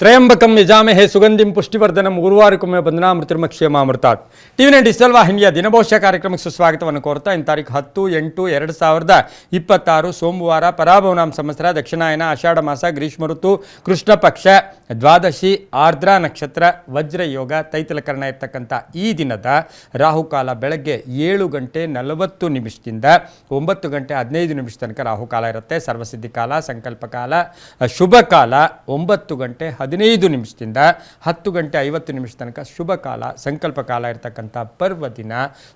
Trayambakam ಯಜಾಮಹೇ ಸುಗಂಧಿಂ ಪುಷ್ಟಿವರ್ಧನಂ ಗುರುವಾರಕ್ಕೊಮ್ಮೆ ಬಂಧನಾಮೃತಿರ್ಮಕ್ಷೇಮಾಮೃತಾತ್. ಟಿವಿ9 digital ವಾಹಿನಿಯ ದಿನಭವಿಷ್ಯ ಕಾರ್ಯಕ್ರಮಕ್ಕೆ ಸುಸ್ವಾಗತವನ್ನು ಕೋರ್ತಾ ಇನ್ನು ತಾರೀಕು 10-8-2026 ಸೋಮವಾರ ಪರಾಭವನಾಮ ಸಂವತ್ಸರ ದಕ್ಷಿಣಾಯನ ಆಷಾಢ ಮಾಸ ಗ್ರೀಷ್ಮ ಋತು ಕೃಷ್ಣ ಪಕ್ಷ ದ್ವಾದಶಿ ಆರ್ದ್ರಾ ನಕ್ಷತ್ರ ವಜ್ರ ಯೋಗ ತೈತಲಕರಣ ಇರ್ತಕ್ಕಂಥ ಈ ದಿನದ ರಾಹುಕಾಲ ಬೆಳಗ್ಗೆ 7:40 9 ಗಂಟೆ 15 ತನಕ ರಾಹುಕಾಲ ಇರುತ್ತೆ. ಸರ್ವಸಿದ್ಧಿ ಕಾಲ, ಸಂಕಲ್ಪ ಕಾಲ, ಶುಭ ಕಾಲ 9 ಗಂಟೆ 15 10 ಗಂಟೆ 50 ತನಕ ಶುಭ ಕಾಲ, ಸಂಕಲ್ಪ ಕಾಲ ಇರತಕ್ಕಂಥ ಪರ್ವ ದಿನ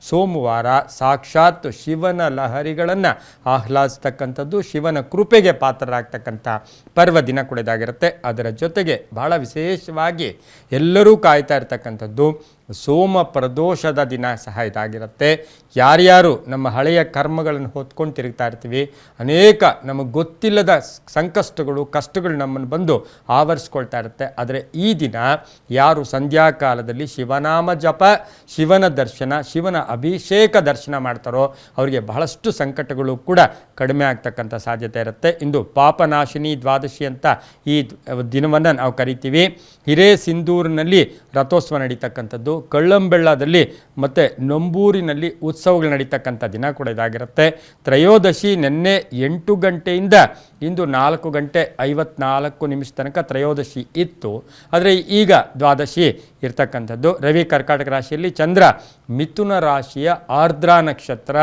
ಸೋಮವಾರ. ಸಾಕ್ಷಾತ್ ಶಿವನ ಲಹರಿಗಳನ್ನು ಆಹ್ಲಾದಿಸ್ತಕ್ಕಂಥದ್ದು, ಶಿವನ ಕೃಪೆಗೆ ಪಾತ್ರರಾಗ್ತಕ್ಕಂಥ ಪರ್ವ ದಿನ ಕೂಡ ಇದಾಗಿರುತ್ತೆ. ಅದರ ಜೊತೆಗೆ ಬಹಳ ವಿಶೇಷವಾಗಿ ಎಲ್ಲರೂ ಕಾಯ್ತಾ ಇರ್ತಕ್ಕಂಥದ್ದು ಸೋಮ ಪ್ರದೋಷದ ದಿನ ಸಹ ಇದಾಗಿರುತ್ತೆ. ಯಾರ್ಯಾರು ನಮ್ಮ ಹಳೆಯ ಕರ್ಮಗಳನ್ನು ಹೊತ್ಕೊಂಡು ತಿರುಗ್ತಾ ಇರ್ತೀವಿ, ಅನೇಕ ನಮಗೆ ಗೊತ್ತಿಲ್ಲದ ಸಂಕಷ್ಟಗಳು ಕಷ್ಟಗಳು ನಮ್ಮನ್ನು ಬಂದು ಆವರಿಸ್ಕೊಳ್ತಾ ಇರುತ್ತೆ. ಆದರೆ ಈ ದಿನ ಯಾರು ಸಂಧ್ಯಾಕಾಲದಲ್ಲಿ ಶಿವನಾಮ ಜಪ, ಶಿವನ ದರ್ಶನ, ಶಿವನ ಅಭಿಷೇಕ ದರ್ಶನ ಮಾಡ್ತಾರೋ ಅವರಿಗೆ ಬಹಳಷ್ಟು ಸಂಕಟಗಳು ಕೂಡ ಕಡಿಮೆ ಆಗ್ತಕ್ಕಂಥ ಸಾಧ್ಯತೆ ಇರುತ್ತೆ. ಇಂದು ಪಾಪನಾಶಿನಿ ದ್ವಾದಶಿ ಅಂತ ಈ ದಿನವನ್ನು ನಾವು ಕರಿತೀವಿ. ಹಿರೇಸಿಂಧೂರಿನಲ್ಲಿ ರಥೋತ್ಸವ ನಡೀತಕ್ಕಂಥದ್ದು, ಕಳ್ಳಂಬೆಳ್ಳದಲ್ಲಿ ಮತ್ತು ನಂಬೂರಿನಲ್ಲಿ ಉತ್ಸವಗಳು ನಡೀತಕ್ಕಂಥ ದಿನ ಕೂಡ ಇದಾಗಿರುತ್ತೆ. ತ್ರಯೋದಶಿ ನಿನ್ನೆ 8 ಗಂಟೆಯಿಂದ ಇಂದು 4:54 ತನಕ ತ್ರಯೋದಶಿ ಇತ್ತು. ಆದರೆ ಈಗ ದ್ವಾದಶಿ ಇರ್ತಕ್ಕಂಥದ್ದು. ರವಿ ಕರ್ಕಾಟಕ ರಾಶಿಯಲ್ಲಿ, ಚಂದ್ರ ಮಿಥುನ ರಾಶಿಯ ಆರ್ದ್ರಾ ನಕ್ಷತ್ರ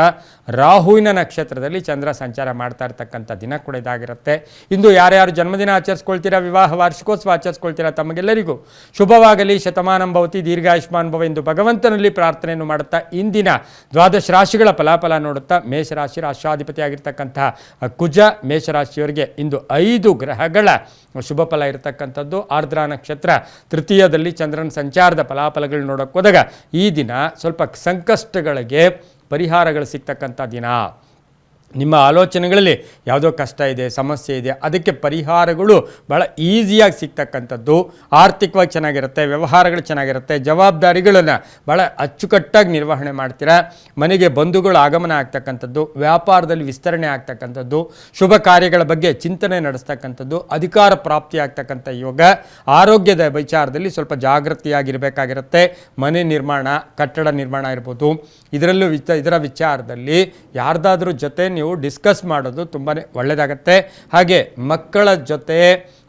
ರಾಹುವಿನ ನಕ್ಷತ್ರದಲ್ಲಿ ಚಂದ್ರ ಸಂಚಾರ ಮಾಡ್ತಾ ಇರ್ತಕ್ಕಂಥ ದಿನ ಕೂಡ ಇದಾಗಿರುತ್ತೆ. ಇಂದು ಯಾರ್ಯಾರು ಜನ್ಮದಿನ ಆಚರಿಸ್ಕೊಳ್ತೀರಾ, ವಿವಾಹ ವಾರ್ಷಿಕೋತ್ಸವ ಆಚರಿಸ್ಕೊಳ್ತೀರಾ, ತಮಗೆಲ್ಲರಿಗೂ ಶುಭವಾಗಲಿ, ಶತಮಾನಂ ಭವತಿ, ದೀರ್ಘಾಯುಷ್ಮಾನ್ ಭವ ಎಂದು ಭಗವಂತನಲ್ಲಿ ಪ್ರಾರ್ಥನೆಯನ್ನು ಮಾಡುತ್ತಾ ಇಂದಿನ ದ್ವಾದಶ ರಾಶಿಗಳ ಫಲಾಫಲ ನೋಡುತ್ತಾ ಮೇಷರಾಶಿ ರಾಷ್ಟ್ರಾಧಿಪತಿ ಆಗಿರ್ತಕ್ಕಂಥ ಕುಜ ಮೇಷರಾಶಿಯವರಿಗೆ ಇಂದು 5 ಗ್ರಹಗಳ ಶುಭ ಫಲ ಇರತಕ್ಕಂಥದ್ದು. ಆರ್ದ್ರಾ ನಕ್ಷತ್ರ ತೃತೀಯದಲ್ಲಿ ಚಂದ್ರನ ಸಂಚಾರದ ಫಲಾಫಲಗಳು ನೋಡೋಕೆ ಹೋದಾಗ ಈ ದಿನ ಸ್ವಲ್ಪ ಸಂಕಷ್ಟಗಳಿಗೆ ಪರಿಹಾರಗಳು ಸಿಗ್ತಕ್ಕಂಥ ದಿನ. ನಿಮ್ಮ ಆಲೋಚನೆಗಳಲ್ಲಿ ಯಾವುದೋ ಕಷ್ಟ ಇದೆ, ಸಮಸ್ಯೆ ಇದೆ, ಅದಕ್ಕೆ ಪರಿಹಾರಗಳು ಭಾಳ ಈಸಿಯಾಗಿ ಸಿಗ್ತಕ್ಕಂಥದ್ದು. ಆರ್ಥಿಕವಾಗಿ ಚೆನ್ನಾಗಿರುತ್ತೆ, ವ್ಯವಹಾರಗಳು ಚೆನ್ನಾಗಿರುತ್ತೆ, ಜವಾಬ್ದಾರಿಗಳನ್ನು ಭಾಳ ಅಚ್ಚುಕಟ್ಟಾಗಿ ನಿರ್ವಹಣೆ ಮಾಡ್ತೀರಾ. ಮನೆಗೆ ಬಂಧುಗಳು ಆಗಮನ ಆಗ್ತಕ್ಕಂಥದ್ದು, ವ್ಯಾಪಾರದಲ್ಲಿ ವಿಸ್ತರಣೆ ಆಗ್ತಕ್ಕಂಥದ್ದು, ಶುಭ ಕಾರ್ಯಗಳ ಬಗ್ಗೆ ಚಿಂತನೆ ನಡೆಸ್ತಕ್ಕಂಥದ್ದು, ಅಧಿಕಾರ ಪ್ರಾಪ್ತಿ ಆಗ್ತಕ್ಕಂಥ ಯೋಗ. ಆರೋಗ್ಯದ ವಿಚಾರದಲ್ಲಿ ಸ್ವಲ್ಪ ಜಾಗೃತಿಯಾಗಿರಬೇಕಾಗಿರುತ್ತೆ. ಮನೆ ನಿರ್ಮಾಣ, ಕಟ್ಟಡ ನಿರ್ಮಾಣ ಇರ್ಬೋದು, ಇದರ ವಿಚಾರದಲ್ಲಿ ಯಾರ್ದಾದ್ರೂ ಜೊತೆ ನೀವು ಡಿಸ್ಕಸ್ ಮಾಡೋದು ತುಂಬಾ ಒಳ್ಳೆಯದಾಗತ್ತೆ. ಹಾಗೆ ಮಕ್ಕಳ ಜೊತೆ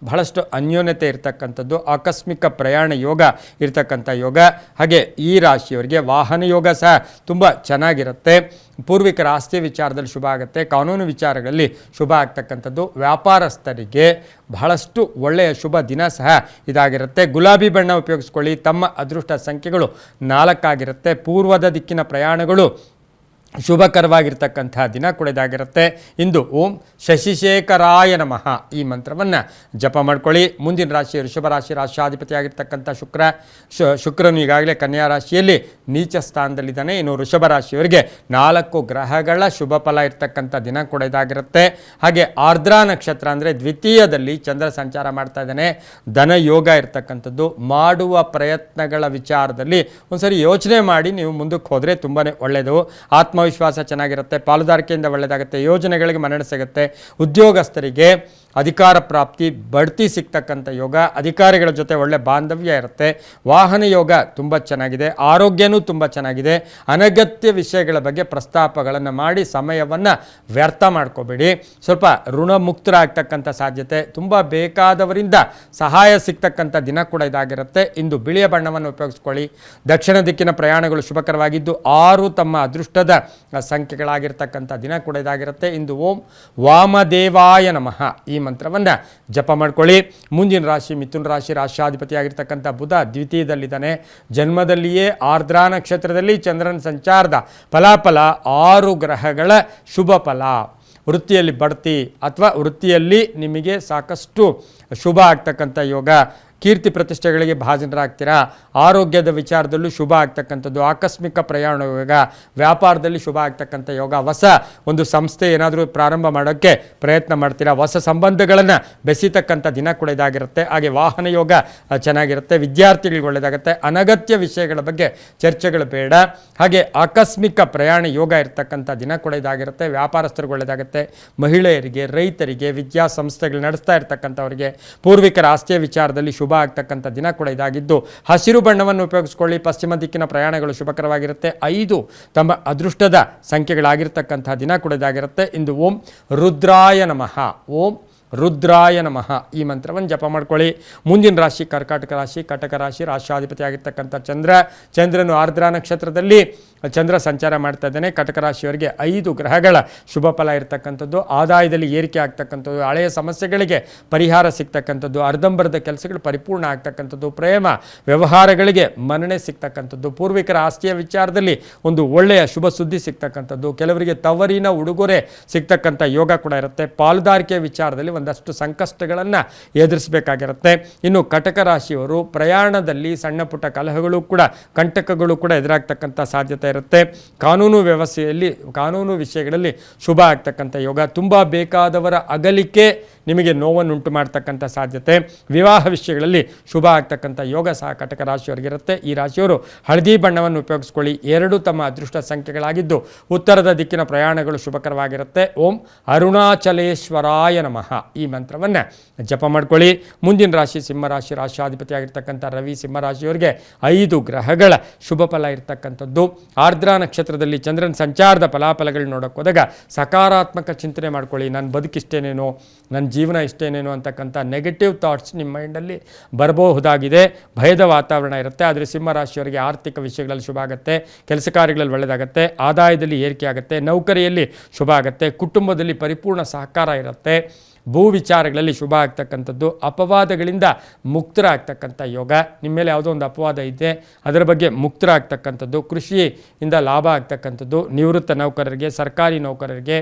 ಬಹಳಷ್ಟು ಅನ್ಯೋನ್ಯತೆ ಇರ್ತಕ್ಕಂಥದ್ದು, ಆಕಸ್ಮಿಕ ಪ್ರಯಾಣ ಯೋಗ ಇರ್ತಕ್ಕಂಥ ಯೋಗ. ಹಾಗೆ ಈ ರಾಶಿಯವರಿಗೆ ವಾಹನ ಯೋಗ ಸಹ ತುಂಬ ಚೆನ್ನಾಗಿರುತ್ತೆ. ಪೂರ್ವಿಕರ ಆಸ್ತಿ ವಿಚಾರದಲ್ಲಿ ಶುಭ ಆಗುತ್ತೆ. ಕಾನೂನು ವಿಚಾರಗಳಲ್ಲಿ ಶುಭ ಆಗ್ತಕ್ಕಂಥದ್ದು. ವ್ಯಾಪಾರಸ್ಥರಿಗೆ ಬಹಳಷ್ಟು ಒಳ್ಳೆಯ ಶುಭ ದಿನ ಸಹ ಇದಾಗಿರುತ್ತೆ. ಗುಲಾಬಿ ಬಣ್ಣ ಉಪಯೋಗಿಸ್ಕೊಳ್ಳಿ. ತಮ್ಮ ಅದೃಷ್ಟ ಸಂಖ್ಯೆಗಳು 4 ಆಗಿರುತ್ತೆ. ಪೂರ್ವದ ದಿಕ್ಕಿನ ಪ್ರಯಾಣಗಳು ಶುಭಕರವಾಗಿರ್ತಕ್ಕಂಥ ದಿನ ಕೂಡ ಇದಾಗಿರುತ್ತೆ. ಇಂದು ಓಂ ಶಶಿಶೇಖರಾಯ ನಮಃ ಈ ಮಂತ್ರವನ್ನು ಜಪ ಮಾಡ್ಕೊಳ್ಳಿ. ಮುಂದಿನ ರಾಶಿ ಋಷಭ ರಾಶಿ, ರಾಷ್ಟ್ರಾಧಿಪತಿ ಆಗಿರ್ತಕ್ಕಂಥ ಶುಕ್ರನು ಈಗಾಗಲೇ ಕನ್ಯಾ ರಾಶಿಯಲ್ಲಿ ನೀಚ ಸ್ಥಾನದಲ್ಲಿದ್ದಾನೆ. ಇನ್ನು ಋಷಭ ರಾಶಿಯವರಿಗೆ 4 ಗ್ರಹಗಳ ಶುಭ ಫಲ ಇರ್ತಕ್ಕಂಥ ದಿನ ಕೂಡ ಇದಾಗಿರುತ್ತೆ. ಹಾಗೆ ಆರ್ದ್ರಾ ನಕ್ಷತ್ರ ಅಂದರೆ ದ್ವಿತೀಯದಲ್ಲಿ ಚಂದ್ರ ಸಂಚಾರ ಮಾಡ್ತಾ ಇದ್ದಾನೆ. ಧನ ಯೋಗ ಇರ್ತಕ್ಕಂಥದ್ದು. ಮಾಡುವ ಪ್ರಯತ್ನಗಳ ವಿಚಾರದಲ್ಲಿ ಒಂದ್ಸರಿ ಯೋಚನೆ ಮಾಡಿ ನೀವು ಮುಂದಕ್ಕೆ ಹೋದರೆ ತುಂಬಾ ಒಳ್ಳೆಯದು. ಆತ್ಮವಿಶ್ವಾಸ ಚೆನ್ನಾಗಿರುತ್ತೆ. ಪಾಲುದಾರಿಕೆಯಿಂದ ಒಳ್ಳೆಯದಾಗುತ್ತೆ. ಯೋಜನೆಗಳಿಗೆ ಮನ್ನಣೆ ಸಿಗುತ್ತೆ. ಉದ್ಯೋಗಸ್ಥರಿಗೆ ಅಧಿಕಾರ ಪ್ರಾಪ್ತಿ, ಬಡ್ತಿ ಸಿಗ್ತಕ್ಕಂಥ ಯೋಗ. ಅಧಿಕಾರಿಗಳ ಜೊತೆ ಒಳ್ಳೆ ಬಾಂಧವ್ಯ ಇರುತ್ತೆ. ವಾಹನ ಯೋಗ ತುಂಬ ಚೆನ್ನಾಗಿದೆ. ಆರೋಗ್ಯನೂ ತುಂಬ ಚೆನ್ನಾಗಿದೆ. ಅನಗತ್ಯ ವಿಷಯಗಳ ಬಗ್ಗೆ ಪ್ರಸ್ತಾಪಗಳನ್ನು ಮಾಡಿ ಸಮಯವನ್ನು ವ್ಯರ್ಥ ಮಾಡ್ಕೋಬೇಡಿ. ಸ್ವಲ್ಪ ಋಣಮುಕ್ತರಾಗ್ತಕ್ಕಂಥ ಸಾಧ್ಯತೆ, ತುಂಬ ಬೇಕಾದವರಿಂದ ಸಹಾಯ ಸಿಗ್ತಕ್ಕಂಥ ದಿನ ಕೂಡ ಇದಾಗಿರುತ್ತೆ. ಇಂದು ಬಿಳಿಯ ಬಣ್ಣವನ್ನು ಉಪಯೋಗಿಸ್ಕೊಳ್ಳಿ. ದಕ್ಷಿಣ ದಿಕ್ಕಿನ ಪ್ರಯಾಣಗಳು ಶುಭಕರವಾಗಿದ್ದು 6 ತಮ್ಮ ಅದೃಷ್ಟದ ಸಂಖ್ಯೆಗಳಾಗಿರ್ತಕ್ಕಂಥ ದಿನ ಕೂಡ ಇದಾಗಿರುತ್ತೆ. ಇಂದು ಓಂ ವಾಮದೇವಾಯ ನಮಃ ಈ ಮಂತ್ರವನ್ನು ಜಪ ಮಾಡ್ಕೊಳ್ಳಿ. ಮುಂದಿನ ರಾಶಿ ಮಿಥುನ ರಾಶಿ, ರಾಷ್ಟ್ರಾಧಿಪತಿ ಆಗಿರ್ತಕ್ಕಂಥ ಬುಧ ದ್ವಿತೀಯದಲ್ಲಿದ್ದಾನೆ. ಜನ್ಮದಲ್ಲಿಯೇ ಆರ್ದ್ರಾ ನಕ್ಷತ್ರದಲ್ಲಿ ಚಂದ್ರನ ಸಂಚಾರದ ಫಲಾಫಲ 6 ಗ್ರಹಗಳ ಶುಭ ಫಲ. ವೃತ್ತಿಯಲ್ಲಿ ಬಡ್ತಿ ಅಥವಾ ವೃತ್ತಿಯಲ್ಲಿ ನಿಮಗೆ ಸಾಕಷ್ಟು ಶುಭ ಆಗ್ತಕ್ಕಂಥ ಯೋಗ. ಕೀರ್ತಿ ಪ್ರತಿಷ್ಠೆಗಳಿಗೆ ಭಾಜನರಾಗ್ತೀರಾ. ಆರೋಗ್ಯದ ವಿಚಾರದಲ್ಲೂ ಶುಭ ಆಗ್ತಕ್ಕಂಥದ್ದು. ಆಕಸ್ಮಿಕ ಪ್ರಯಾಣ ಯೋಗ. ವ್ಯಾಪಾರದಲ್ಲಿ ಶುಭ ಆಗ್ತಕ್ಕಂಥ ಯೋಗ. ಹೊಸ ಒಂದು ಸಂಸ್ಥೆ ಏನಾದರೂ ಪ್ರಾರಂಭ ಮಾಡೋಕ್ಕೆ ಪ್ರಯತ್ನ ಮಾಡ್ತೀರಾ. ಹೊಸ ಸಂಬಂಧಗಳನ್ನು ಬೆಸೀತಕ್ಕಂಥ ದಿನ ಕೂಡ ಇದಾಗಿರುತ್ತೆ. ಹಾಗೆ ವಾಹನ ಯೋಗ ಚೆನ್ನಾಗಿರುತ್ತೆ. ವಿದ್ಯಾರ್ಥಿಗಳಿಗೆ ಒಳ್ಳೆಯದಾಗುತ್ತೆ. ಅನಗತ್ಯ ವಿಷಯಗಳ ಬಗ್ಗೆ ಚರ್ಚೆಗಳು ಬೇಡ. ಹಾಗೆ ಆಕಸ್ಮಿಕ ಪ್ರಯಾಣ ಯೋಗ ಇರ್ತಕ್ಕಂಥ ದಿನ ಕೂಡ ಇದಾಗಿರುತ್ತೆ. ವ್ಯಾಪಾರಸ್ಥರಿಗೆ ಒಳ್ಳೆಯದಾಗುತ್ತೆ. ಮಹಿಳೆಯರಿಗೆ, ರೈತರಿಗೆ, ವಿದ್ಯಾಸಂಸ್ಥೆಗಳು ನಡೆಸ್ತಾ ಇರ್ತಕ್ಕಂಥವರಿಗೆ, ಪೂರ್ವಿಕರ ಆಸ್ತಿಯ ವಿಚಾರದಲ್ಲಿ ಶುಭ ಶುಭ ಆಗ್ತಕ್ಕಂಥ ದಿನ ಕೂಡ ಇದಾಗಿದ್ದು ಹಸಿರು ಬಣ್ಣವನ್ನು ಉಪಯೋಗಿಸ್ಕೊಳ್ಳಿ. ಪಶ್ಚಿಮ ದಿಕ್ಕಿನ ಪ್ರಯಾಣಗಳು ಶುಭಕರವಾಗಿರುತ್ತೆ. 5 ತಮ್ಮ ಅದೃಷ್ಟದ ಸಂಖ್ಯೆಗಳಾಗಿರ್ತಕ್ಕಂಥ ದಿನ ಕೂಡ ಇದಾಗಿರುತ್ತೆ. ಇಂದು ಓಂ ರುದ್ರಾಯ ನಮಃ, ಓಂ ರುದ್ರಾಯ ನಮಃ ಈ ಮಂತ್ರವನ್ನು ಜಪ ಮಾಡ್ಕೊಳ್ಳಿ. ಮುಂದಿನ ರಾಶಿ ಕರ್ಕಾಟಕ ರಾಶಿ. ಕಟಕ ರಾಶಿ ರಾಷ್ಟ್ರಾಧಿಪತಿ ಆಗಿರ್ತಕ್ಕಂಥ ಚಂದ್ರನು ಆರ್ದ್ರ ನಕ್ಷತ್ರದಲ್ಲಿ ಚಂದ್ರ ಸಂಚಾರ ಮಾಡ್ತಾ ಇದ್ದಾನೆ. ಕಟಕ ರಾಶಿಯವರಿಗೆ 5 ಗ್ರಹಗಳ ಶುಭ ಫಲ ಇರತಕ್ಕಂಥದ್ದು, ಆದಾಯದಲ್ಲಿ ಏರಿಕೆ ಆಗ್ತಕ್ಕಂಥದ್ದು, ಹಳೆಯ ಸಮಸ್ಯೆಗಳಿಗೆ ಪರಿಹಾರ ಸಿಗ್ತಕ್ಕಂಥದ್ದು, ಅರ್ಧಂಬರ್ಧ ಕೆಲಸಗಳು ಪರಿಪೂರ್ಣ ಆಗ್ತಕ್ಕಂಥದ್ದು, ಪ್ರೇಮ ವ್ಯವಹಾರಗಳಿಗೆ ಮನ್ನಣೆ ಸಿಗ್ತಕ್ಕಂಥದ್ದು, ಪೂರ್ವಿಕರ ಆಸ್ತಿಯ ವಿಚಾರದಲ್ಲಿ ಒಂದು ಒಳ್ಳೆಯ ಶುಭ ಸುದ್ದಿ ಸಿಗ್ತಕ್ಕಂಥದ್ದು, ಕೆಲವರಿಗೆ ತವರಿನ ಉಡುಗೊರೆ ಸಿಗ್ತಕ್ಕಂಥ ಯೋಗ ಕೂಡ ಇರುತ್ತೆ. ಪಾಲುದಾರಿಕೆ ವಿಚಾರದಲ್ಲಿ ಒಂದಷ್ಟು ಸಂಕಷ್ಟಗಳನ್ನು ಎದುರಿಸಬೇಕಾಗಿರುತ್ತೆ. ಇನ್ನು ಕಟಕ ರಾಶಿಯವರು ಪ್ರಯಾಣದಲ್ಲಿ ಸಣ್ಣ ಪುಟ್ಟ ಕಲಹಗಳು ಕೂಡ ಕಂಟಕಗಳು ಕೂಡ ಎದುರಾಗ್ತಕ್ಕಂಥ ಸಾಧ್ಯತೆ ಇರುತ್ತೆ. ಕಾನೂನು ವ್ಯವಸ್ಥೆಯಲ್ಲಿ ಕಾನೂನು ವಿಷಯಗಳಲ್ಲಿ ಶುಭ ಆಗ್ತಕ್ಕಂಥ ಯೋಗ. ತುಂಬ ಬೇಕಾದವರ ಅಗಲಿಕೆ ನಿಮಗೆ ನೋವನ್ನುಂಟು ಮಾಡ್ತಕ್ಕಂಥ ಸಾಧ್ಯತೆ. ವಿವಾಹ ವಿಷಯಗಳಲ್ಲಿ ಶುಭ ಆಗ್ತಕ್ಕಂಥ ಯೋಗ ಸಹ ಕಟಕ ರಾಶಿಯವರಿಗಿರುತ್ತೆ. ಈ ರಾಶಿಯವರು ಹಳದಿ ಬಣ್ಣವನ್ನು ಉಪಯೋಗಿಸ್ಕೊಳ್ಳಿ. 2 ತಮ್ಮ ಅದೃಷ್ಟ ಸಂಖ್ಯೆಗಳಾಗಿದ್ದು ಉತ್ತರದ ದಿಕ್ಕಿನ ಪ್ರಯಾಣಗಳು ಶುಭಕರವಾಗಿರುತ್ತೆ. ಓಂ ಅರುಣಾಚಲೇಶ್ವರಾಯ ನಮಃ ಈ ಮಂತ್ರವನ್ನು ಜಪ ಮಾಡ್ಕೊಳ್ಳಿ. ಮುಂದಿನ ರಾಶಿ ಸಿಂಹರಾಶಿ. ರಾಷ್ಟ್ರಾಧಿಪತಿ ಆಗಿರ್ತಕ್ಕಂಥ ರವಿ ಸಿಂಹರಾಶಿಯವರಿಗೆ 5 ಗ್ರಹಗಳ ಶುಭ ಫಲ ಇರತಕ್ಕಂಥದ್ದು. ಆರ್ದ್ರ ನಕ್ಷತ್ರದಲ್ಲಿ ಚಂದ್ರನ ಸಂಚಾರದ ಫಲಾಫಲಗಳು ನೋಡೋಕೆ ಹೋದಾಗ ಸಕಾರಾತ್ಮಕ ಚಿಂತನೆ ಮಾಡ್ಕೊಳ್ಳಿ. ನನ್ನ ಬದುಕಿಷ್ಟೇನೇನೋ, ನನ್ನ ಜೀವನ ಇಷ್ಟೇನೇನೋ ಅಂತಕ್ಕಂಥ ನೆಗೆಟಿವ್ ಥಾಟ್ಸ್ ನಿಮ್ಮ ಮೈಂಡಲ್ಲಿ ಬರಬಹುದಾಗಿದೆ. ಭಯದ ವಾತಾವರಣ ಇರುತ್ತೆ. ಆದರೆ ಸಿಂಹರಾಶಿಯವರಿಗೆ ಆರ್ಥಿಕ ವಿಷಯಗಳಲ್ಲಿ ಶುಭ ಆಗುತ್ತೆ, ಕೆಲಸ ಕಾರ್ಯಗಳಲ್ಲಿ ಒಳ್ಳೆಯದಾಗುತ್ತೆ, ಆದಾಯದಲ್ಲಿ ಏರಿಕೆ ಆಗುತ್ತೆ, ನೌಕರಿಯಲ್ಲಿ ಶುಭ ಆಗುತ್ತೆ, ಕುಟುಂಬದಲ್ಲಿ ಪರಿಪೂರ್ಣ ಸಹಕಾರ ಇರುತ್ತೆ, ಭೂ ವಿಚಾರಗಳಲ್ಲಿ ಶುಭ ಆಗ್ತಕ್ಕಂಥದ್ದು, ಅಪವಾದಗಳಿಂದ ಮುಕ್ತರಾಗ್ತಕ್ಕಂಥ ಯೋಗ. ನಿಮ್ಮ ಮೇಲೆ ಯಾವುದೋ ಒಂದು ಅಪವಾದ ಇದೆ, ಅದರ ಬಗ್ಗೆ ಮುಕ್ತರಾಗ್ತಕ್ಕಂಥದ್ದು, ಕೃಷಿಯಿಂದ ಲಾಭ ಆಗ್ತಕ್ಕಂಥದ್ದು, ನಿವೃತ್ತ ನೌಕರರಿಗೆ, ಸರ್ಕಾರಿ ನೌಕರರಿಗೆ,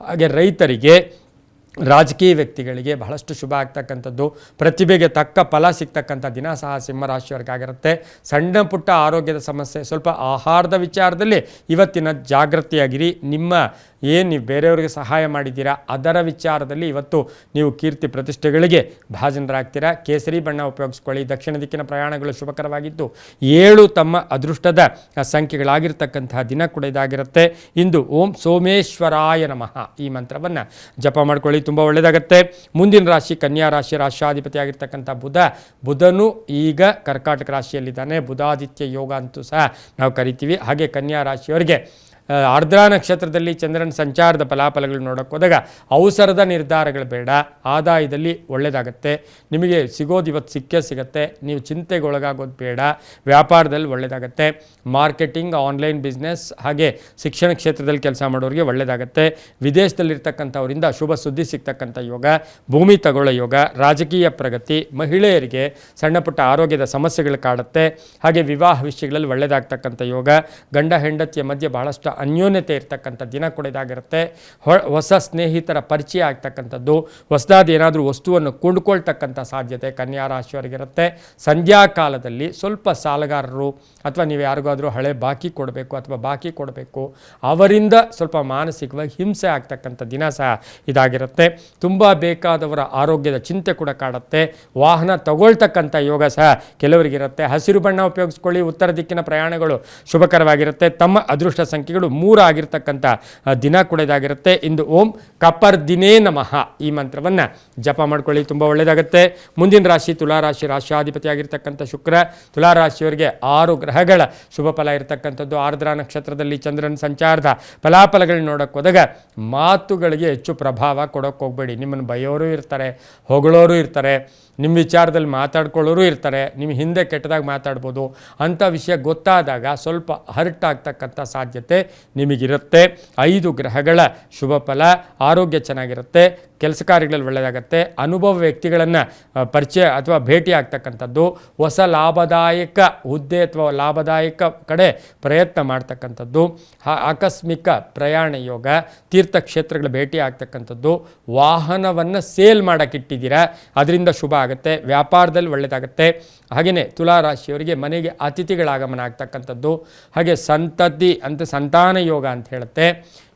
ಹಾಗೆ ರೈತರಿಗೆ, ರಾಜಕೀಯ ವ್ಯಕ್ತಿಗಳಿಗೆ ಬಹಳಷ್ಟು ಶುಭ ಆಗ್ತಕ್ಕಂಥದ್ದು, ಪ್ರತಿಭೆಗೆ ತಕ್ಕ ಫಲ ಸಿಗ್ತಕ್ಕಂಥ ದಿನ ಸಹ ಸಿಂಹರಾಶಿಯವರಿಗಾಗಿರುತ್ತೆ. ಸಣ್ಣ ಪುಟ್ಟ ಆರೋಗ್ಯದ ಸಮಸ್ಯೆ, ಸ್ವಲ್ಪ ಆಹಾರದ ವಿಚಾರದಲ್ಲಿ ಇವತ್ತಿನ ಜಾಗೃತಿಯಾಗಿರಿ. ನಿಮ್ಮ ಏನು ನೀವು ಬೇರೆಯವರಿಗೆ ಸಹಾಯ ಮಾಡಿದ್ದೀರಾ ಅದರ ವಿಚಾರದಲ್ಲಿ ಇವತ್ತು ನೀವು ಕೀರ್ತಿ ಪ್ರತಿಷ್ಠೆಗಳಿಗೆ ಭಾಜನರಾಗ್ತೀರಾ. ಕೇಸರಿ ಬಣ್ಣ ಉಪಯೋಗಿಸ್ಕೊಳ್ಳಿ. ದಕ್ಷಿಣ ದಿಕ್ಕಿನ ಪ್ರಯಾಣಗಳು ಶುಭಕರವಾಗಿದ್ದು 7 ತಮ್ಮ ಅದೃಷ್ಟದ ಸಂಖ್ಯೆಗಳಾಗಿರ್ತಕ್ಕಂತಹ ದಿನ ಕೂಡ ಇದಾಗಿರುತ್ತೆ. ಇಂದು ಓಂ ಸೋಮೇಶ್ವರಾಯ ನಮಃ ಈ ಮಂತ್ರವನ್ನು ಜಪ ಮಾಡ್ಕೊಳ್ಳಿ, ತುಂಬ ಒಳ್ಳೆಯದಾಗುತ್ತೆ. ಮುಂದಿನ ರಾಶಿ ಕನ್ಯಾ ರಾಶಿ. ರಾಷ್ಟ್ರಾಧಿಪತಿ ಆಗಿರ್ತಕ್ಕಂಥ ಬುಧನು ಈಗ ಕರ್ಕಾಟಕ ರಾಶಿಯಲ್ಲಿದ್ದಾನೆ. ಬುಧಾದಿತ್ಯ ಯೋಗ ಅಂತೂ ಸಹ ನಾವು ಕರಿತೀವಿ. ಹಾಗೆ ಕನ್ಯಾ ರಾಶಿಯವರಿಗೆ ಆರ್ದ್ರ ನಕ್ಷತ್ರದಲ್ಲಿ ಚಂದ್ರನ ಸಂಚಾರದ ಫಲಾಫಲಗಳು ನೋಡೋಕೆ ಹೋದಾಗ ಅವಸರದ ನಿರ್ಧಾರಗಳು ಬೇಡ. ಆದಾಯದಲ್ಲಿ ಒಳ್ಳೆಯದಾಗತ್ತೆ, ನಿಮಗೆ ಸಿಗೋದು ಇವತ್ತು ಸಿಕ್ಕೇ ಸಿಗುತ್ತೆ, ನೀವು ಚಿಂತೆಗೆ ಒಳಗಾಗೋದು ಬೇಡ. ವ್ಯಾಪಾರದಲ್ಲಿ ಒಳ್ಳೆಯದಾಗತ್ತೆ, ಮಾರ್ಕೆಟಿಂಗ್, ಆನ್ಲೈನ್ ಬಿಸ್ನೆಸ್, ಹಾಗೆ ಶಿಕ್ಷಣ ಕ್ಷೇತ್ರದಲ್ಲಿ ಕೆಲಸ ಮಾಡೋರಿಗೆ ಒಳ್ಳೆಯದಾಗತ್ತೆ. ವಿದೇಶದಲ್ಲಿರ್ತಕ್ಕಂಥವರಿಂದ ಶುಭ ಸುದ್ದಿ ಸಿಗ್ತಕ್ಕಂಥ ಯೋಗ, ಭೂಮಿ ತಗೊಳ್ಳೋ ಯೋಗ, ರಾಜಕೀಯ ಪ್ರಗತಿ, ಮಹಿಳೆಯರಿಗೆ ಸಣ್ಣ ಪುಟ್ಟ ಆರೋಗ್ಯದ ಸಮಸ್ಯೆಗಳು ಕಾಡುತ್ತೆ. ಹಾಗೆ ವಿವಾಹ ವಿಷಯಗಳಲ್ಲಿ ಒಳ್ಳೆಯದಾಗ್ತಕ್ಕಂಥ ಯೋಗ. ಗಂಡ ಹೆಂಡತಿಯ ಮಧ್ಯೆ ಬಹಳಷ್ಟು ಅನ್ಯೋನ್ಯತೆ ಇರ್ತಕ್ಕಂಥ ದಿನ ಕೂಡ ಇದಾಗಿರುತ್ತೆ. ಹೊಸ ಸ್ನೇಹಿತರ ಪರಿಚಯ ಆಗ್ತಕ್ಕಂಥದ್ದು, ಹೊಸದಾದ ಏನಾದರೂ ವಸ್ತುವನ್ನು ಕೊಂಡುಕೊಳ್ತಕ್ಕಂಥ ಸಾಧ್ಯತೆ ಕನ್ಯಾ ರಾಶಿಯವರಿಗಿರುತ್ತೆ. ಸಂಧ್ಯಾ ಕಾಲದಲ್ಲಿ ಸ್ವಲ್ಪ ಸಾಲಗಾರರು ಅಥವಾ ನೀವು ಯಾರಿಗಾದರೂ ಹಳೆ ಬಾಕಿ ಕೊಡಬೇಕು ಅಥವಾ ಬಾಕಿ ಕೊಡಬೇಕು, ಅವರಿಂದ ಸ್ವಲ್ಪ ಮಾನಸಿಕವಾಗಿ ಹಿಂಸೆ ಆಗ್ತಕ್ಕಂಥ ದಿನ ಸಹ ಇದಾಗಿರುತ್ತೆ. ತುಂಬ ಬೇಕಾದವರ ಆರೋಗ್ಯದ ಚಿಂತೆ ಕೂಡ ಕಾಡುತ್ತೆ. ವಾಹನ ತಗೊಳ್ತಕ್ಕಂಥ ಯೋಗ ಸಹ ಕೆಲವರಿಗಿರುತ್ತೆ. ಹಸಿರು ಬಣ್ಣ ಉಪಯೋಗಿಸ್ಕೊಳ್ಳಿ. ಉತ್ತರ ದಿಕ್ಕಿನ ಪ್ರಯಾಣಗಳು ಶುಭಕರವಾಗಿರುತ್ತೆ. ತಮ್ಮ ಅದೃಷ್ಟ ಸಂಖ್ಯೆಗಳು 3 ಆಗಿರ್ತಕ್ಕಂಥ ದಿನ ಕೂಡ ಇದಾಗಿರುತ್ತೆ. ಇಂದು ಓಂ ಕಪರ್ದಿನೇ ನಮಃ ಈ ಮಂತ್ರವನ್ನು ಜಪ ಮಾಡ್ಕೊಳ್ಳಿ, ತುಂಬ ಒಳ್ಳೆಯದಾಗುತ್ತೆ. ಮುಂದಿನ ರಾಶಿ ತುಲಾರಾಶಿ. ರಾಷ್ಟ್ರಾಧಿಪತಿ ಆಗಿರ್ತಕ್ಕಂಥ ಶುಕ್ರ ತುಲಾರಾಶಿಯವರಿಗೆ 6 ಗ್ರಹಗಳ ಶುಭ ಫಲ ಇರತಕ್ಕಂಥದ್ದು. ಆರ್ದ್ರ ನಕ್ಷತ್ರದಲ್ಲಿ ಚಂದ್ರನ ಸಂಚಾರದ ಫಲಾಫಲಗಳನ್ನ ನೋಡೋಕೆ ಹೋದಾಗ ಮಾತುಗಳಿಗೆ ಹೆಚ್ಚು ಪ್ರಭಾವ ಕೊಡೋಕೆ ಹೋಗಬೇಡಿ. ನಿಮ್ಮನ್ನು ಬೈಯೋರು ಇರ್ತಾರೆ, ಹೊಗಳೋರು ಇರ್ತಾರೆ, ನಿಮ್ಮ ವಿಚಾರದಲ್ಲಿ ಮಾತಾಡ್ಕೊಳ್ಳೋರು ಇರ್ತಾರೆ, ನಿಮ್ಮ ಹಿಂದೆ ಕೆಟ್ಟದಾಗಿ ಮಾತಾಡ್ಬೋದು. ಅಂಥ ವಿಷಯ ಗೊತ್ತಾದಾಗ ಸ್ವಲ್ಪ ಹರ್ಟ್ ಆಗ್ತಕ್ಕಂಥ ಸಾಧ್ಯತೆ ನಿಮಗಿರುತ್ತೆ. 5 ಗ್ರಹಗಳ ಶುಭ ಫಲ. ಆರೋಗ್ಯ ಚೆನ್ನಾಗಿರುತ್ತೆ, ಕೆಲಸ ಕಾರ್ಯಗಳಲ್ಲಿ ಒಳ್ಳೆಯದಾಗುತ್ತೆ. ಅನುಭವ ವ್ಯಕ್ತಿಗಳನ್ನು ಪರಿಚಯ ಅಥವಾ ಭೇಟಿ ಆಗ್ತಕ್ಕಂಥದ್ದು, ಹೊಸ ಲಾಭದಾಯಕ ಹುದ್ದೆ ಅಥವಾ ಲಾಭದಾಯಕ ಕಡೆ ಪ್ರಯತ್ನ ಮಾಡ್ತಕ್ಕಂಥದ್ದು, ಆಕಸ್ಮಿಕ ಪ್ರಯಾಣ ಯೋಗ, ತೀರ್ಥಕ್ಷೇತ್ರಗಳ ಭೇಟಿ ಆಗ್ತಕ್ಕಂಥದ್ದು, ವಾಹನವನ್ನು ಸೇಲ್ ಮಾಡೋಕ್ಕಿಟ್ಟಿದ್ದೀರಾ ಅದರಿಂದ ಶುಭ ಆಗುತ್ತೆ. ವ್ಯಾಪಾರದಲ್ಲಿ ಒಳ್ಳೆಯದಾಗುತ್ತೆ. ಹಾಗೆಯೇ ತುಲಾರಾಶಿಯವರಿಗೆ ಮನೆಗೆ ಅತಿಥಿಗಳ ಆಗಮನ ಆಗ್ತಕ್ಕಂಥದ್ದು, ಹಾಗೆ ಸಂತತಿ ಅಂತ ಸಂತಾನ ಯೋಗ ಅಂತ ಹೇಳುತ್ತೆ.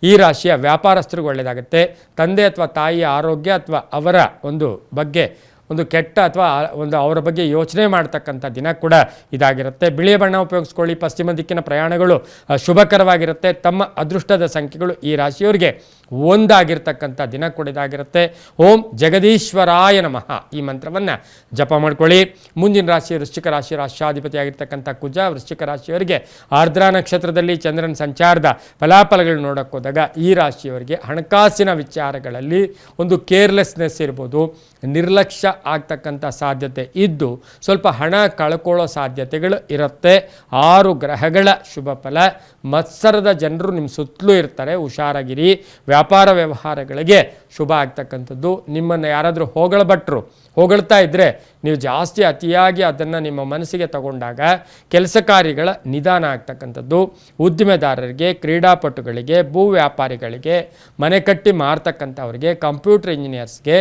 ಈ ರಾಶಿಯ ವ್ಯಾಪಾರಸ್ಥರಿಗೆ ಒಳ್ಳೆಯದಾಗುತ್ತೆ. ತಂದೆ ಅಥವಾ ತಾಯಿಯ ಆರೋಗ್ಯ ಅಥವಾ ಅವರ ಒಂದು ಬಗ್ಗೆ ಒಂದು ಕೆಟ್ಟ ಅಥವಾ ಒಂದು ಅವರ ಬಗ್ಗೆ ಯೋಚನೆ ಮಾಡ್ತಕ್ಕಂಥ ದಿನ ಕೂಡ ಇದಾಗಿರುತ್ತೆ. ಬಿಳಿಯ ಬಣ್ಣ ಉಪಯೋಗಿಸ್ಕೊಳ್ಳಿ. ಪಶ್ಚಿಮ ದಿಕ್ಕಿನ ಪ್ರಯಾಣಗಳು ಶುಭಕರವಾಗಿರುತ್ತೆ. ತಮ್ಮ ಅದೃಷ್ಟದ ಸಂಖ್ಯೆಗಳು ಈ ರಾಶಿಯವರಿಗೆ ಒಂದಾಗಿರ್ತಕ್ಕಂಥ ದಿನ ಕೂಡ ಇದಾಗಿರುತ್ತೆ. ಓಂ ಜಗದೀಶ್ವರಾಯ ನಮಃ ಈ ಮಂತ್ರವನ್ನು ಜಪ ಮಾಡ್ಕೊಳ್ಳಿ. ಮುಂದಿನ ರಾಶಿ ವೃಶ್ಚಿಕ ರಾಶಿ, ರಾಷ್ಟ್ರಾಧಿಪತಿ ಆಗಿರ್ತಕ್ಕಂಥ ಕುಜ. ವೃಶ್ಚಿಕ ರಾಶಿಯವರಿಗೆ ಆರ್ದ್ರಾ ನಕ್ಷತ್ರದಲ್ಲಿ ಚಂದ್ರನ ಸಂಚಾರದ ಫಲಾಫಲಗಳು ನೋಡೋಕೆ ಹೋದಾಗ ಈ ರಾಶಿಯವರಿಗೆ ಹಣಕಾಸಿನ ವಿಚಾರಗಳಲ್ಲಿ ಒಂದು ಕೇರ್ಲೆಸ್ನೆಸ್ ಇರ್ಬೋದು, ನಿರ್ಲಕ್ಷ್ಯ ಆಗ್ತಕ್ಕಂಥ ಸಾಧ್ಯತೆ ಇದ್ದು ಸ್ವಲ್ಪ ಹಣ ಕಳ್ಕೊಳ್ಳೋ ಸಾಧ್ಯತೆಗಳು ಇರುತ್ತೆ. 6 ಗ್ರಹಗಳ ಶುಭ ಫಲ. ಮತ್ಸರದ ಜನರು ನಿಮ್ಮ ಸುತ್ತಲೂ ಇರ್ತಾರೆ, ಹುಷಾರಾಗಿರಿ. ವ್ಯಾಪಾರ ವ್ಯವಹಾರಗಳಿಗೆ ಶುಭ ಆಗ್ತಕ್ಕಂಥದ್ದು. ನಿಮ್ಮನ್ನು ಯಾರಾದರೂ ಹೊಗಳ್ತಾ ಇದ್ದರೆ ನೀವು ಜಾಸ್ತಿ ಅತಿಯಾಗಿ ಅದನ್ನು ನಿಮ್ಮ ಮನಸ್ಸಿಗೆ ತಗೊಂಡಾಗ ಕೆಲಸ ಕಾರ್ಯಗಳ ನಿಧಾನ ಆಗ್ತಕ್ಕಂಥದ್ದು. ಉದ್ದಿಮೆದಾರರಿಗೆ, ಕ್ರೀಡಾಪಟುಗಳಿಗೆ, ಭೂ ವ್ಯಾಪಾರಿಗಳಿಗೆ, ಮನೆ ಕಟ್ಟಿ ಮಾರ್ತಕ್ಕಂಥವ್ರಿಗೆ, ಕಂಪ್ಯೂಟರ್ ಇಂಜಿನಿಯರ್ಸ್ಗೆ,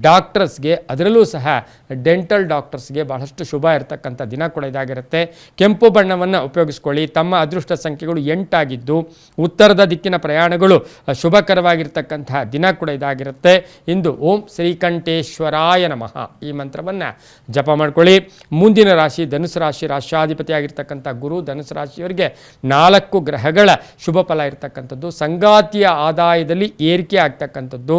ಡಾಕ್ಟರ್ಸ್ಗೆ, ಅದರಲ್ಲೂ ಸಹ ಡೆಂಟಲ್ ಡಾಕ್ಟರ್ಸ್ಗೆ ಬಹಳಷ್ಟು ಶುಭ ಇರತಕ್ಕಂಥ ದಿನ ಕೂಡ ಇದಾಗಿರುತ್ತೆ. ಕೆಂಪು ಬಣ್ಣವನ್ನು ಉಪಯೋಗಿಸ್ಕೊಳ್ಳಿ. ತಮ್ಮ ಅದೃಷ್ಟ ಸಂಖ್ಯೆಗಳು 8 ಆಗಿದ್ದು ಉತ್ತರದ ದಿಕ್ಕಿನ ಪ್ರಯಾಣಗಳು ಶುಭಕರವಾಗಿರ್ತಕ್ಕಂತಹ ದಿನ ಕೂಡ ಇದಾಗಿರುತ್ತೆ. ಇಂದು ಓಂ ಶ್ರೀಕಂಠೇಶ್ವರಾಯ ನಮಃ ಈ ಮಂತ್ರವನ್ನು ಜಪ ಮಾಡ್ಕೊಳ್ಳಿ. ಮುಂದಿನ ರಾಶಿ ಧನುಸು ರಾಶಿ, ರಾಷ್ಟ್ರಾಧಿಪತಿ ಆಗಿರ್ತಕ್ಕಂಥ ಗುರು. ಧನುಸು ರಾಶಿಯವರಿಗೆ 4 ಗ್ರಹಗಳ ಶುಭ ಫಲ ಇರತಕ್ಕಂಥದ್ದು. ಸಂಗಾತಿಯ ಆದಾಯದಲ್ಲಿ ಏರಿಕೆ ಆಗ್ತಕ್ಕಂಥದ್ದು.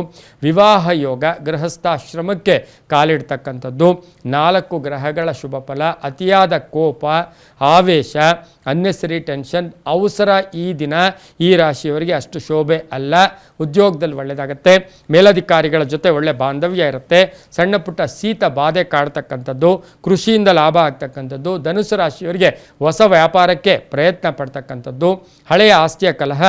ವಿವಾಹ ಯೋಗ, ಗೃಹಸ್ಥಾಶ್ರಮಕ್ಕೆ ಕಾಲಿಡ್ತಕ್ಕಂಥದ್ದು. 4 ಗ್ರಹಗಳ ಶುಭ ಫಲ. ಅತಿಯಾದ ಕೋಪ, ಆವೇಶ, ಅನ್ನೆಸರಿ ಟೆನ್ಷನ್, ಅವಸರ ಈ ದಿನ ಈ ರಾಶಿಯವರಿಗೆ ಅಷ್ಟು ಶೋಭೆ ಅಲ್ಲ. ಉದ್ಯೋಗದಲ್ಲಿ ಒಳ್ಳೆಯದಾಗುತ್ತೆ. ಮೇಲಧಿಕಾರಿಗಳ ಜೊತೆ ಒಳ್ಳೆ ಬಾಂಧವ್ಯ ಇರುತ್ತೆ. ಸಣ್ಣ ಪುಟ್ಟ ಶೀತ ಬಾಧೆ ಕಾಡ್ತಕ್ಕಂಥದ್ದು. ಕೃಷಿಯಿಂದ ಲಾಭ ಆಗ್ತಕ್ಕಂಥದ್ದು. ಧನುಸು ರಾಶಿಯವರಿಗೆ ಹೊಸ ವ್ಯಾಪಾರಕ್ಕೆ ಪ್ರಯತ್ನ ಪಡ್ತಕ್ಕಂಥದ್ದು. ಹಳೆಯ ಆಸ್ತಿಯ ಕಲಹ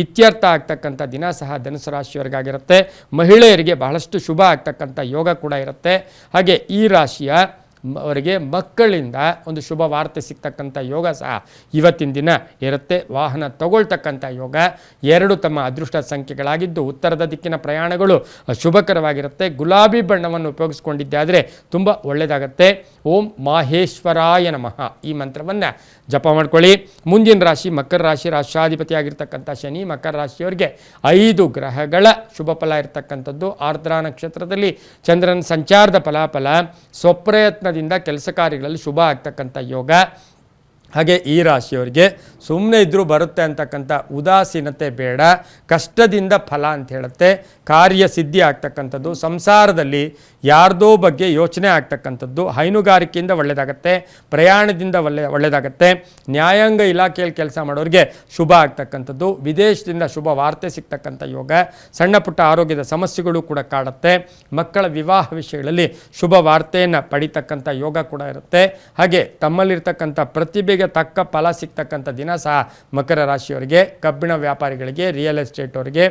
ಇತ್ಯರ್ಥ ಆಗ್ತಕ್ಕಂಥ ದಿನ ಸಹ ಧನುಸು ರಾಶಿಯವರಿಗಾಗಿರುತ್ತೆ. ಮಹಿಳೆಯರಿಗೆ ಬಹಳಷ್ಟು ಶುಭ ಆಗ್ತಕ್ಕಂಥ ಯೋಗ ಕೂಡ ಇರುತ್ತೆ. ಹಾಗೆ ಈ ರಾಶಿಯ ಅವರಿಗೆ ಮಕ್ಕಳಿಂದ ಒಂದು ಶುಭ ವಾರ್ತೆ ಸಿಗ್ತಕ್ಕಂಥ ಯೋಗ ಸಹ ಇವತ್ತಿನ ದಿನ ಇರುತ್ತೆ. ವಾಹನ ತಗೊಳ್ತಕ್ಕಂಥ ಯೋಗ. 2 ತಮ್ಮ ಅದೃಷ್ಟ ಸಂಖ್ಯೆಗಳಾಗಿದ್ದು ಉತ್ತರದ ದಿಕ್ಕಿನ ಪ್ರಯಾಣಗಳು ಶುಭಕರವಾಗಿರುತ್ತೆ. ಗುಲಾಬಿ ಬಣ್ಣವನ್ನು ಉಪಯೋಗಿಸ್ಕೊಂಡಿದ್ದಾದರೆ ತುಂಬ ಒಳ್ಳೆಯದಾಗತ್ತೆ. ಓಂ ಮಾಹೇಶ್ವರಾಯ ನಮಃ ಈ ಮಂತ್ರವನ್ನು ಜಪ ಮಾಡ್ಕೊಳ್ಳಿ. ಮುಂದಿನ ರಾಶಿ ಮಕರ ರಾಶಿ, ರಾಷ್ಟ್ರಾಧಿಪತಿ ಆಗಿರ್ತಕ್ಕಂಥ ಶನಿ. ಮಕರ ರಾಶಿಯವರಿಗೆ 5 ಗ್ರಹಗಳ ಶುಭ ಫಲ ಇರತಕ್ಕಂಥದ್ದು. ಆರ್ದ್ರಾ ನಕ್ಷತ್ರದಲ್ಲಿ ಚಂದ್ರನ ಸಂಚಾರದ ಫಲಾಫಲ. ಸ್ವಪ್ರಯತ್ನದಿಂದ ಕೆಲಸ ಕಾರ್ಯಗಳಲ್ಲಿ ಶುಭ ಆಗ್ತಕ್ಕಂಥ ಯೋಗ. ಹಾಗೆ ಈ ರಾಶಿಯವರಿಗೆ ಸುಮ್ಮನೆ ಇದ್ದರೂ ಬರುತ್ತೆ ಅಂತಕ್ಕಂಥ ಉದಾಸೀನತೆ ಬೇಡ. ಕಷ್ಟದಿಂದ ಫಲ ಅಂತ ಹೇಳುತ್ತೆ. ಕಾರ್ಯಸಿದ್ಧಿ ಆಗ್ತಕ್ಕಂಥದ್ದು. ಸಂಸಾರದಲ್ಲಿ ಯಾರ್ದೋ ಬಗ್ಗೆ ಯೋಚನೆ ಆಗ್ತಕ್ಕಂಥದ್ದು. ಹೈನುಗಾರಿಕೆಯಿಂದ ಒಳ್ಳೆಯದಾಗತ್ತೆ. ಪ್ರಯಾಣದಿಂದ ಒಳ್ಳೆಯದಾಗತ್ತೆ. ನ್ಯಾಯಾಂಗ ಇಲಾಖೆಯಲ್ಲಿ ಕೆಲಸ ಮಾಡೋರಿಗೆ ಶುಭ ಆಗ್ತಕ್ಕಂಥದ್ದು. ವಿದೇಶದಿಂದ ಶುಭ ವಾರ್ತೆ ಸಿಗ್ತಕ್ಕಂಥ ಯೋಗ. ಸಣ್ಣ ಪುಟ್ಟ ಆರೋಗ್ಯದ ಸಮಸ್ಯೆಗಳು ಕೂಡ ಕಾಡುತ್ತೆ. ಮಕ್ಕಳ ವಿವಾಹ ವಿಷಯಗಳಲ್ಲಿ ಶುಭ ವಾರ್ತೆಯನ್ನು ಪಡಿತಕ್ಕಂಥ ಯೋಗ ಕೂಡ ಇರುತ್ತೆ. ಹಾಗೆ ತಮ್ಮಲ್ಲಿರ್ತಕ್ಕಂಥ ಪ್ರತಿಭೆಗೆ ತಕ್ಕ ಫಲ ಸಿಗ್ತಕ್ಕಂಥ ದಿನ ಸಹ ಮಕರ ರಾಶಿಯವರಿಗೆ. ಕಬ್ಬಿಣ ವ್ಯಾಪಾರಿಗಳಿಗೆ, ರಿಯಲ್ ಎಸ್ಟೇಟ್ ಅವರಿಗೆ,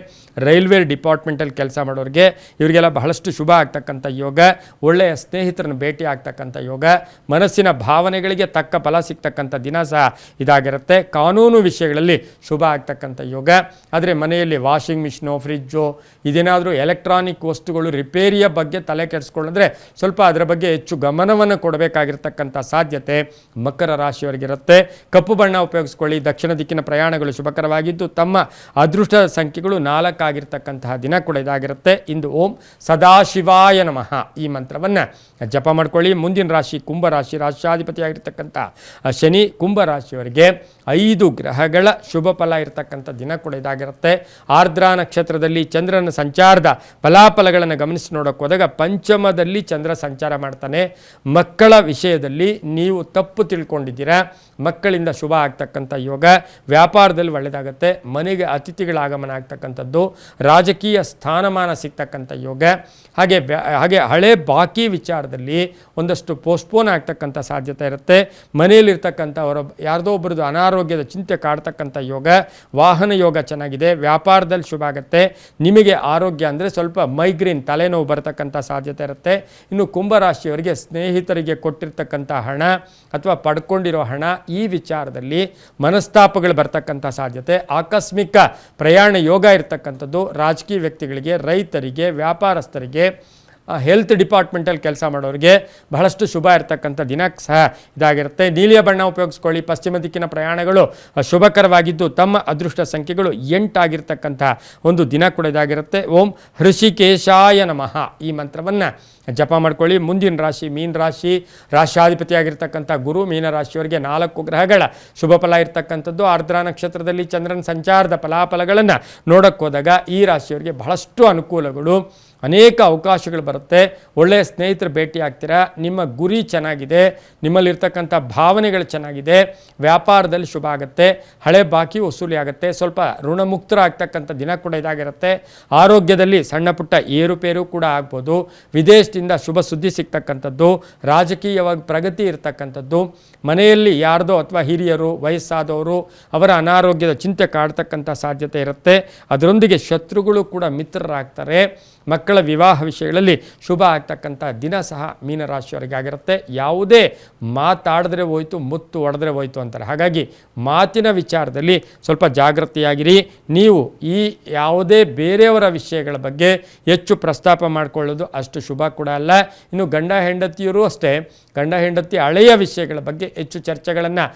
ರೈಲ್ವೆ ಡಿಪಾರ್ಟ್ಮೆಂಟಲ್ಲಿ ಕೆಲಸ ಮಾಡೋರಿಗೆ ಇವರಿಗೆಲ್ಲ ಬಹಳಷ್ಟು ಶುಭ ಆಗ್ತಕ್ಕಂಥ ಯೋಗ. ಒಳ್ಳೆಯ ಸ್ನೇಹಿತರನ್ನು ಭೇಟಿ ಆಗ್ತಕ್ಕಂಥ ಯೋಗ. ಮನಸ್ಸಿನ ಭಾವನೆಗಳಿಗೆ ತಕ್ಕ ಫಲ ಸಿಗ್ತಕ್ಕಂಥ ದಿನ ಸಹ ಇದಾಗಿರುತ್ತೆ. ಕಾನೂನು ವಿಷಯಗಳಲ್ಲಿ ಶುಭ ಆಗ್ತಕ್ಕಂಥ ಯೋಗ. ಆದರೆ ಮನೆಯಲ್ಲಿ ವಾಷಿಂಗ್ ಮಿಷಿನು, ಫ್ರಿಜ್ಜು, ಇದೇನಾದರೂ ಎಲೆಕ್ಟ್ರಾನಿಕ್ ವಸ್ತುಗಳು ರಿಪೇರಿಯ ಬಗ್ಗೆ ತಲೆ ಕೆಡಿಸ್ಕೊಳ್ಳಿದ್ರೆ ಸ್ವಲ್ಪ ಅದರ ಬಗ್ಗೆ ಹೆಚ್ಚು ಗಮನವನ್ನು ಕೊಡಬೇಕಾಗಿರ್ತಕ್ಕಂಥ ಸಾಧ್ಯತೆ ಮಕರ ರಾಶಿಯವರಿಗಿರುತ್ತೆ. ಕಪ್ಪು ಬಣ್ಣ ಉಪಯೋಗಿಸ್ಕೊಳ್ಳಿ. ದಕ್ಷಿಣ ದಿಕ್ಕಿನ ಪ್ರಯಾಣಗಳು ಶುಭಕರವಾಗಿದ್ದು ತಮ್ಮ ಅದೃಷ್ಟದ ಸಂಖ್ಯೆಗಳು 4 ಆಗಿರ್ತಕ್ಕಂತಹ ದಿನ ಕೂಡ ಇದಾಗಿರುತ್ತೆ. ಇಂದು ಓಂ ಸದಾಶಿವಾಯ ನಮಃ ಈ ಮಂತ್ರವನ್ನು ಜಪ ಮಾಡ್ಕೊಳ್ಳಿ. ಮುಂದಿನ ರಾಶಿ ಕುಂಭರಾಶಿ, ರಾಷ್ಟ್ರಾಧಿಪತಿ ಆಗಿರ್ತಕ್ಕಂಥ ಶನಿ. ಕುಂಭರಾಶಿಯವರಿಗೆ 5 ಗ್ರಹಗಳ ಶುಭ ಫಲ ಇರತಕ್ಕಂಥ ದಿನ ಕೂಡ ಇದಾಗಿರುತ್ತೆ. ಆರ್ದ್ರಾ ನಕ್ಷತ್ರದಲ್ಲಿ ಚಂದ್ರನ ಸಂಚಾರದ ಫಲಾಫಲಗಳನ್ನು ಗಮನಿಸಿ ನೋಡೋಕೆ ಹೋದಾಗ ಪಂಚಮದಲ್ಲಿ ಚಂದ್ರ ಸಂಚಾರ ಮಾಡ್ತಾನೆ. ಮಕ್ಕಳ ವಿಷಯದಲ್ಲಿ ನೀವು ತಪ್ಪು ತಿಳ್ಕೊಂಡಿದ್ದೀರಾ. ಮಕ್ಕಳಿಂದ ಶುಭ ಆಗ್ತಕ್ಕಂಥ ಯೋಗ. ವ್ಯಾಪಾರದಲ್ಲಿ ಒಳ್ಳೆಯದಾಗುತ್ತೆ. ಮನೆಗೆ ಅತಿಥಿಗಳ ಆಗಮನ ಆಗ್ತಕ್ಕಂಥದ್ದು. ರಾಜಕೀಯ ಸ್ಥಾನಮಾನ ಸಿಗ್ತಕ್ಕಂಥ ಯೋಗ. ಹಾಗೆ ಹಳೆ ಬಾಕಿ ವಿಚಾರದಲ್ಲಿ ಒಂದಷ್ಟು ಪೋಸ್ಟ್ಪೋನ್ ಆಗ್ತಕ್ಕಂಥ ಸಾಧ್ಯತೆ ಇರುತ್ತೆ. ಮನೆಯಲ್ಲಿರ್ತಕ್ಕಂಥವರ ಯಾರ್ದೋ ಒಬ್ಬರದು ಅನಾರೋಗ್ಯದ ಚಿಂತೆ ಕಾಡ್ತಕ್ಕಂಥ ಯೋಗ. ವಾಹನ ಯೋಗ ಚೆನ್ನಾಗಿದೆ. ವ್ಯಾಪಾರದಲ್ಲಿ ಶುಭ ಆಗುತ್ತೆ. ನಿಮಗೆ ಆರೋಗ್ಯ ಅಂದರೆ ಸ್ವಲ್ಪ ಮೈಗ್ರೇನ್, ತಲೆನೋವು ಬರತಕ್ಕಂಥ ಸಾಧ್ಯತೆ ಇರುತ್ತೆ. ಇನ್ನು ಕುಂಭರಾಶಿಯವರಿಗೆ ಸ್ನೇಹಿತರಿಗೆ ಕೊಟ್ಟಿರ್ತಕ್ಕಂಥ ಹಣ ಅಥವಾ ಪಡ್ಕೊಂಡಿರೋ ಹಣ ಈ ವಿಚಾರದಲ್ಲಿ ಮನಸ್ತಾಪಗಳು ಬರ್ತಕ್ಕಂಥ ಸಾಧ್ಯತೆ. ಆಕಸ್ಮಿಕ ಪ್ರಯಾಣ ಯೋಗ ಇರತಕ್ಕಂಥದ್ದು. ರಾಜಕೀಯ ವ್ಯಕ್ತಿಗಳಿಗೆ, ರೈತರಿಗೆ, ವ್ಯಾಪಾರಸ್ಥರಿಗೆ ಹೆಲ್ತ್ ಡಿಪಾರ್ಟ್ಮೆಂಟಲ್ಲಿ ಕೆಲಸ ಮಾಡೋರಿಗೆ ಬಹಳಷ್ಟು ಶುಭ ಇರತಕ್ಕಂಥ ದಿನ ಸಹ ಇದಾಗಿರುತ್ತೆ. ನೀಲಿಯ ಬಣ್ಣ ಉಪಯೋಗಿಸ್ಕೊಳ್ಳಿ. ಪಶ್ಚಿಮ ದಿಕ್ಕಿನ ಪ್ರಯಾಣಗಳು ಶುಭಕರವಾಗಿದ್ದು ತಮ್ಮ ಅದೃಷ್ಟ ಸಂಖ್ಯೆಗಳು 8 ಆಗಿರ್ತಕ್ಕಂಥ ಒಂದು ದಿನ ಕೂಡ ಇದಾಗಿರುತ್ತೆ. ಓಂ ಹೃಷಿಕೇಶಾಯ ನಮಃ ಈ ಮಂತ್ರವನ್ನು ಜಪ ಮಾಡ್ಕೊಳ್ಳಿ. ಮುಂದಿನ ರಾಶಿ ಮೀನ ರಾಶಿ. ರಾಶ್ಯಾಧಿಪತಿಯಾಗಿರ್ತಕ್ಕಂಥ ಗುರು ಮೀನರಾಶಿಯವರಿಗೆ 4 ಗ್ರಹಗಳ ಶುಭ ಫಲ ಇರ್ತಕ್ಕಂಥದ್ದು. ಆರ್ದ್ರ ನಕ್ಷತ್ರದಲ್ಲಿ ಚಂದ್ರನ ಸಂಚಾರದ ಫಲಾಫಲಗಳನ್ನು ನೋಡೋಕ್ಕೆ ಹೋದಾಗ ಈ ರಾಶಿಯವರಿಗೆ ಬಹಳಷ್ಟು ಅನುಕೂಲಗಳು, ಅನೇಕ ಅವಕಾಶಗಳು ಬರುತ್ತೆ. ಒಳ್ಳೆಯ ಸ್ನೇಹಿತರು ಭೇಟಿ ಆಗ್ತೀರಾ. ನಿಮ್ಮ ಗುರಿ ಚೆನ್ನಾಗಿದೆ, ನಿಮ್ಮಲ್ಲಿರ್ತಕ್ಕಂಥ ಭಾವನೆಗಳು ಚೆನ್ನಾಗಿದೆ. ವ್ಯಾಪಾರದಲ್ಲಿ ಶುಭ ಆಗುತ್ತೆ. ಹಳೆ ಬಾಕಿ ವಸೂಲಿ ಆಗುತ್ತೆ. ಸ್ವಲ್ಪ ಋಣಮುಕ್ತರಾಗ್ತಕ್ಕಂಥ ದಿನ ಕೂಡ ಇದಾಗಿರುತ್ತೆ. ಆರೋಗ್ಯದಲ್ಲಿ ಸಣ್ಣ ಪುಟ್ಟ ಏರುಪೇರು ಕೂಡ ಆಗ್ಬೋದು. ವಿದೇಶದಿಂದ ಶುಭ ಸುದ್ದಿ ಸಿಗ್ತಕ್ಕಂಥದ್ದು, ರಾಜಕೀಯವಾಗಿ ಪ್ರಗತಿ ಇರ್ತಕ್ಕಂಥದ್ದು, ಮನೆಯಲ್ಲಿ ಯಾರ್ದೋ ಅಥವಾ ಹಿರಿಯರು ವಯಸ್ಸಾದವರು ಅವರ ಅನಾರೋಗ್ಯದ ಚಿಂತೆ ಕಾಡ್ತಕ್ಕಂಥ ಸಾಧ್ಯತೆ ಇರುತ್ತೆ. ಅದರೊಂದಿಗೆ ಶತ್ರುಗಳು ಕೂಡ ಮಿತ್ರರಾಗ್ತಾರೆ. ಮಕ್ಕಳ ವಿವಾಹ ವಿಷಯಗಳಲ್ಲಿ ಶುಭ ಆಗ್ತಕ್ಕಂಥ ದಿನ ಸಹ ಮೀನರಾಶಿಯವರಿಗಾಗಿರುತ್ತೆ. ಯಾವುದೇ ಮಾತಾಡಿದ್ರೆ ಹೋಯ್ತು, ಮುತ್ತು ಹೊಡೆದ್ರೆ ಹೋಯ್ತು ಅಂತಾರೆ. ಹಾಗಾಗಿ ಮಾತಿನ ವಿಚಾರದಲ್ಲಿ ಸ್ವಲ್ಪ ಜಾಗೃತಿಯಾಗಿರಿ. ನೀವು ಈ ಯಾವುದೇ ಬೇರೆಯವರ ವಿಷಯಗಳ ಬಗ್ಗೆ ಹೆಚ್ಚು ಪ್ರಸ್ತಾಪ ಮಾಡಿಕೊಳ್ಳೋದು ಅಷ್ಟು ಶುಭ ಕೂಡ ಅಲ್ಲ. ಇನ್ನು ಗಂಡ ಹೆಂಡತಿಯರು ಅಷ್ಟೇ, ಗಂಡ ಹೆಂಡತಿ ಹಳೆಯ ವಿಷಯಗಳ ಬಗ್ಗೆ ಹೆಚ್ಚು ಚರ್ಚೆಗಳನ್ನು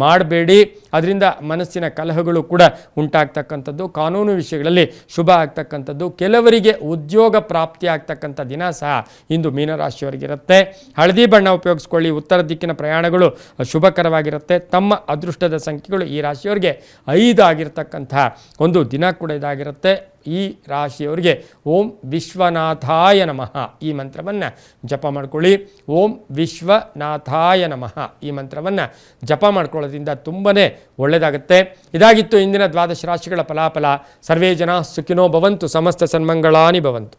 ಮಾಡಬೇಡಿ. ಅದರಿಂದ ಮನಸ್ಸಿನ ಕಲಹಗಳು ಕೂಡ ಉಂಟಾಗ್ತಕ್ಕಂಥದ್ದು. ಕಾನೂನು ವಿಷಯಗಳಲ್ಲಿ ಶುಭ ಆಗ್ತಕ್ಕಂಥದ್ದು. ಕೆಲವರಿಗೆ ಉದ್ಯೋಗ ಪ್ರಾಪ್ತಿ ಆಗ್ತಕ್ಕಂಥ ದಿನ ಸಹ ಇಂದು ಮೀನರಾಶಿಯವರಿಗಿರುತ್ತೆ. ಹಳದಿ ಬಣ್ಣ ಉಪಯೋಗಿಸ್ಕೊಳ್ಳಿ. ಉತ್ತರ ದಿಕ್ಕಿನ ಪ್ರಯಾಣಗಳು ಶುಭಕರವಾಗಿರುತ್ತೆ. ತಮ್ಮ ಅದೃಷ್ಟದ ಸಂಖ್ಯೆಗಳು ಈ ರಾಶಿಯವರಿಗೆ 5 ಆಗಿರ್ತಕ್ಕಂಥ ಒಂದು ದಿನ ಕೂಡ ಇದಾಗಿರುತ್ತೆ. ಈ ರಾಶಿಯವರಿಗೆ ಓಂ ವಿಶ್ವನಾಥಾಯ ನಮಃ ಈ ಮಂತ್ರವನ್ನು ಜಪ ಮಾಡ್ಕೊಳ್ಳಿ. ಓಂ ವಿಶ್ವನಾಥಾಯ ನಮಃ ಈ ಮಂತ್ರವನ್ನು ಜಪ ಮಾಡ್ಕೊಳ್ಳೋದ್ರಿಂದ ತುಂಬಾ ಒಳ್ಳೆಯದಾಗುತ್ತೆ. ಇದಾಗಿತ್ತು ಇಂದಿನ ದ್ವಾದಶ ರಾಶಿಗಳ ಫಲಾಫಲ. ಸರ್ವೇ ಜನ ಸುಖಿನೋ ಭವಂತು. ಸಮಸ್ತ ಸನ್ಮಂಗಳಾನಿ ಭವಂತು.